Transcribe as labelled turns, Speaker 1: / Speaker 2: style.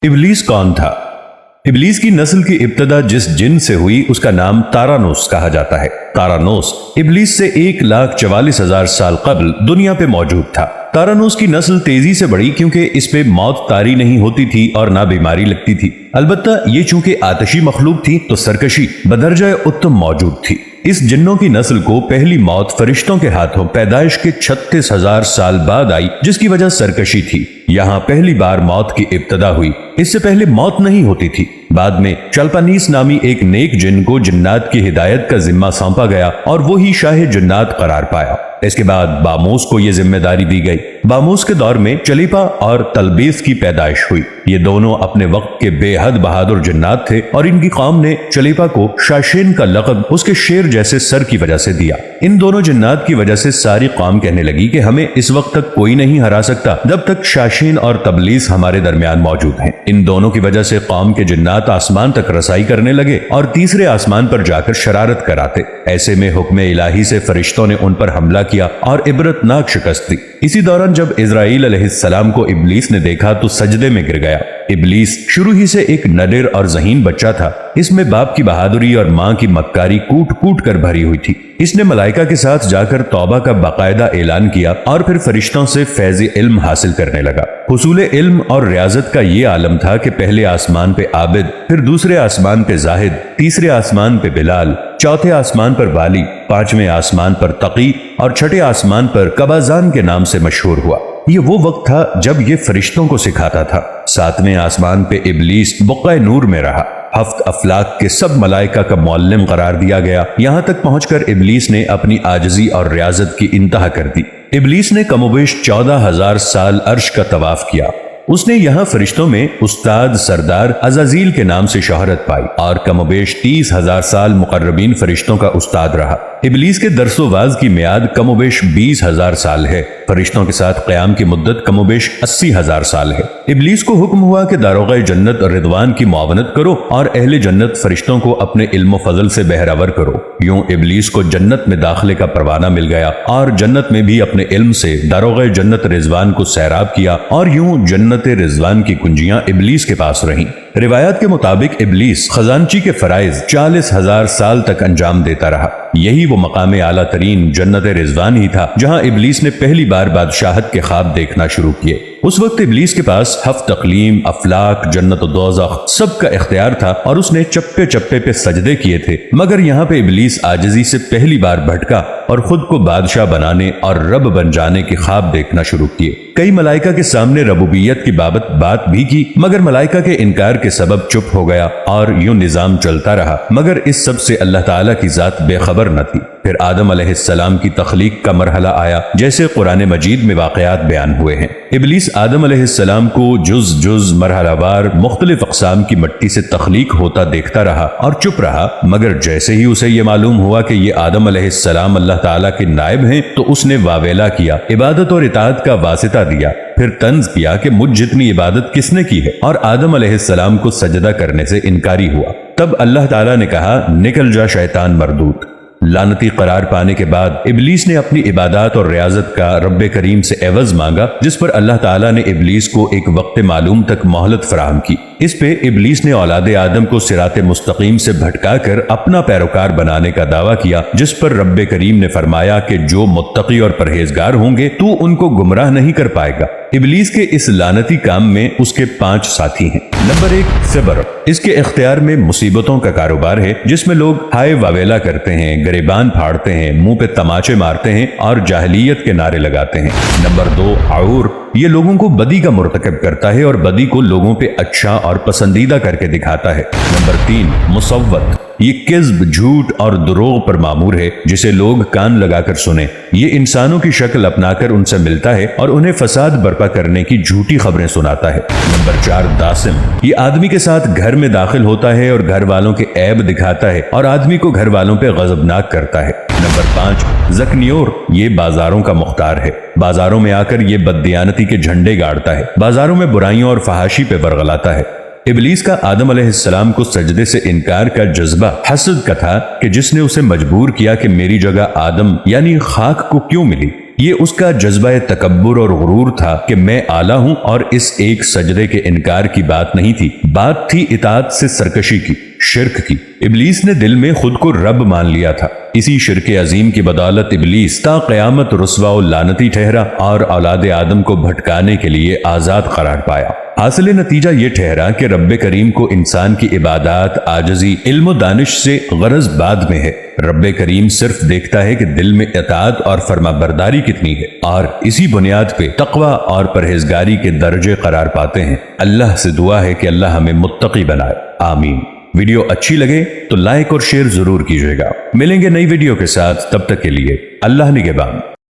Speaker 1: इबलीस कौन था? इबलीस की नस्ल की इब्तदा जिस जिन से हुई उसका नाम तारानोस कहा जाता है। तारानोस इबलीस से 1,44,000 साल कबल दुनिया पे मौजूद था। तारानोस की नस्ल तेजी से बढ़ी क्योंकि इस पे मौत तारी नहीं होती थी और ना बीमारी लगती थी। अलबत्ता ये चूंकि आतशी मखलूक थी तो सरकशी बदरजा उत्तम मौजूद थी। इस जिन्नों की नस्ल को पहली मौत फरिश्तों के हाथों पैदाइश के 36,000 साल बाद आई, जिसकी वजह सरकशी थी। यहाँ पहली बार मौत की इब्तदा हुई। इससे पहले मौत नहीं होती थी। बाद में चलपानीस नामी एक नेक जिन को जिन्नात की हिदायत का जिम्मा सौंपा गया और वो ही शाह जिन्नात करार पाया। इसके बाद बामूस को यह जिम्मेदारी दी गई। बामूस के दौर में चलीपा और तलबीस की पैदाइश हुई। ये दोनों अपने वक्त के बेहद बहादुर जिन्नात थे और इनकी कौम ने चलीपा को शाशीन का लक़ब उसके शेर जैसे सर की वजह से दिया। इन दोनों जिन्नात की वजह से सारी कौम कहने लगी कि हमें इस वक्त तक कोई नहीं हरा सकता जब तक शाशीन और तबलीस हमारे दरमियान मौजूद हैं। इन दोनों की वजह से कौम के जिन्नात आसमान तक रसाई करने लगे और तीसरे आसमान पर जाकर शरारत कराते। ऐसे में हुक्म इलाही से फरिश्तों ने उन पर हमला किया और इबरतनाक शिकस्त दी। इसी दौरान जब इजराइल अलैहिस्सलाम को इबलीस ने देखा तो सजदे में गिर गया। इबलीस शुरू ही से एक नडिर और ज़हीन बच्चा था। इसमें बाप की बहादुरी और माँ की मक्कारी कूट कूट कर भरी हुई थी। इसने मलाइका के साथ जाकर तौबा का बाकायदा ऐलान किया और फिर फरिश्तों से फैज़ इल्म हासिल करने लगा। हुसूल इल्म और रियाजत का ये आलम था कि पहले आसमान पे आबिद, फिर दूसरे आसमान पे जाहिद, तीसरे आसमान पे बिलाल, चौथे आसमान पर वाली, पांचवें आसमान पर तकी और छठे आसमान पर कबाजान के नाम से मशहूर हुआ। ये वो वक्त था जब ये फरिश्तों को सिखाता था। सातवें आसमान पे इबलीस बुक़्क़ा नूर में रहा। हफ्त अफलाक के सब मलाइका का मुअल्लिम करार दिया गया। यहाँ तक पहुंचकर इबलीस ने अपनी आजजी और रियाजत की इंतहा कर दी। इबलीस ने कमोबेश 14,000 साल अर्श का तवाफ किया। उसने यहाँ फरिश्तों में उस्ताद सरदार अज़ाज़ील के नाम से शोहरत पाई और कमोबेश 30,000 साल मुक़र्रबीन फरिश्तों का उस्ताद रहा। इबलीस के दरसोवाज की मियाद कमोबेश 20,000 साल है। फरिश्तों के साथ क़याम की मुद्दत कमोबेश 80,000 साल है। इबलीस को हुक्म हुआ कि दारोग़े जन्नत रिदवान की मुआवनत करो और अहले जन्नत फरिश्तों को अपने इल्म फजल से बहरावर करो। यूं इबलीस को जन्नत में दाखिले का परवाना मिल गया और जन्नत में भी अपने इल्म से दारोग़े जन्नत रिजवान को सैराब किया और यूं जन्नत रिजवान की कुंजियां इबलीस के पास रहीं। रिवायात के मुताबिक इबलीस खजानची के फराइज 40,000 साल तक अंजाम देता रहा। यही वो मकाम आला तरीन जन्नत रिजवान ही था जहां इबलीस ने पहली बार बादशाहत के ख्वाब देखना शुरू किए। उस वक्त इबलीस के पास हफ्त तकलीम, अफलाक, जन्नत और दोज़ख सब का इख्तियार था और उसने चप्पे चप्पे पे सजदे किए थे। मगर यहाँ पे इबलीस आजिज़ी से पहली बार भटका और खुद को बादशाह बनाने और रब बन जाने के ख्वाब देखना शुरू किए। कई मलाइका के सामने रबूबियत की बाबत बात भी की मगर मलाइका के इनकार के सबब चुप हो गया और यूं निजाम चलता रहा। मगर इस सब से अल्लाह ताला की जात बेखबर न थी। फिर आदम अलैहिस्सलाम की तख्लीक का मरहला आया जैसे कुरान मजीद में वाक़यात बयान हुए हैं। इबलीस आदम अलैहिस्सलाम को जुज जुज मरहलावार मुख्तलिफ अक़साम की मिट्टी से तख्लीक होता देखता रहा और चुप रहा। मगर जैसे ही उसे ये मालूम हुआ कि ये आदम अलैहिस्सलाम अल्लाह ताला के नायब हैं तो उसने वावेला किया, इबादत और इताअत का वासिता दिया। फिर तंज किया कि मुझ जितनी इबादत किसने की है और आदम अलैहिस्सलाम को सजदा करने से इनकारी हुआ। तब अल्लाह ताला ने कहा, निकल जा शैतान मरदूत। लानती करार पाने के बाद इबलीस ने अपनी इबादत और रियाजत का रब्बे करीम से एवज मांगा, जिस पर अल्लाह ताला ने इबलीस को एक वक्त मालूम तक मोहलत फराहम की। इस पे इबलीस ने औलाद आदम को सिराते मुस्तकीम से भटकाकर अपना पैरोकार बनाने का दावा किया, जिस पर रब्बे करीम ने फरमाया कि जो मुत्तकी और परहेजगार होंगे तू उनको गुमराह नहीं कर पाएगा। इबलीस के इस लानती काम में उसके 5 साथी हैं। नंबर 1, सिबर। इसके इख्तियार में मुसीबतों का कारोबार है जिसमें लोग हाय वावेला करते हैं, गिरेबान फाड़ते हैं, मुंह पे तमाचे मारते हैं और जाहिलियत के नारे लगाते हैं। नंबर 2, आऊर। ये लोगों को बदी का मुर्तकब करता है और बदी को लोगों पे अच्छा और पसंदीदा करके दिखाता है। नंबर 3, मुसव्वत। ये किज़्ब, झूठ और दुरोग पर मामूर है जिसे लोग कान लगाकर सुने। ये इंसानों की शक्ल अपनाकर उनसे मिलता है और उन्हें फसाद बर्पा करने की झूठी खबरें सुनाता है। नंबर 4, दासिम। ये आदमी के साथ घर में दाखिल होता है और घर वालों के ऐब दिखाता है और आदमी को घर वालों पे गजबनाक करता है। नंबर 5, ज़कनियोर। ये बाजारों का मुख्तार है। बाजारों में आकर ये बददियानती के झंडे गाड़ता है। बाजारों में बुराइयों और फहाशी पे वरगलाता है। इबलीस का आदम अलैहिस्सलाम को सजदे से इनकार का जज्बा हसद का था कि जिसने उसे मजबूर किया कि मेरी जगह आदम यानी खाक को क्यों मिली। یہ اس کا جذبہ تکبر اور غرور تھا کہ میں اعلیٰ ہوں، اور اس ایک سجدے کے انکار کی بات نہیں تھی، بات تھی اطاعت سے سرکشی کی، شرک کی۔ ابلیس نے دل میں خود کو رب مان لیا تھا۔ اسی شرک عظیم کی بدولت ابلیس تا قیامت رسوا و لعنتی ٹھہرا اور اولاد آدم کو بھٹکانے کے لیے آزاد قرار پایا۔ حاصل نتیجہ یہ ٹھہرا کہ رب کریم کو انسان کی عبادات، عاجزی، علم و دانش سے غرض بعد میں ہے۔ رب کریم صرف دیکھتا ہے کہ دل میں اطاعت اور فرما برداری کتنی ہے، اور اسی بنیاد پہ تقوی اور پرہیزگاری کے درجے قرار پاتے ہیں۔ اللہ سے دعا ہے کہ اللہ ہمیں متقی بنائے، آمین۔ ویڈیو اچھی لگے تو لائک اور شیئر ضرور کیجیے گا۔ ملیں گے نئی ویڈیو کے ساتھ، تب تک کے لیے اللہ نگہبان۔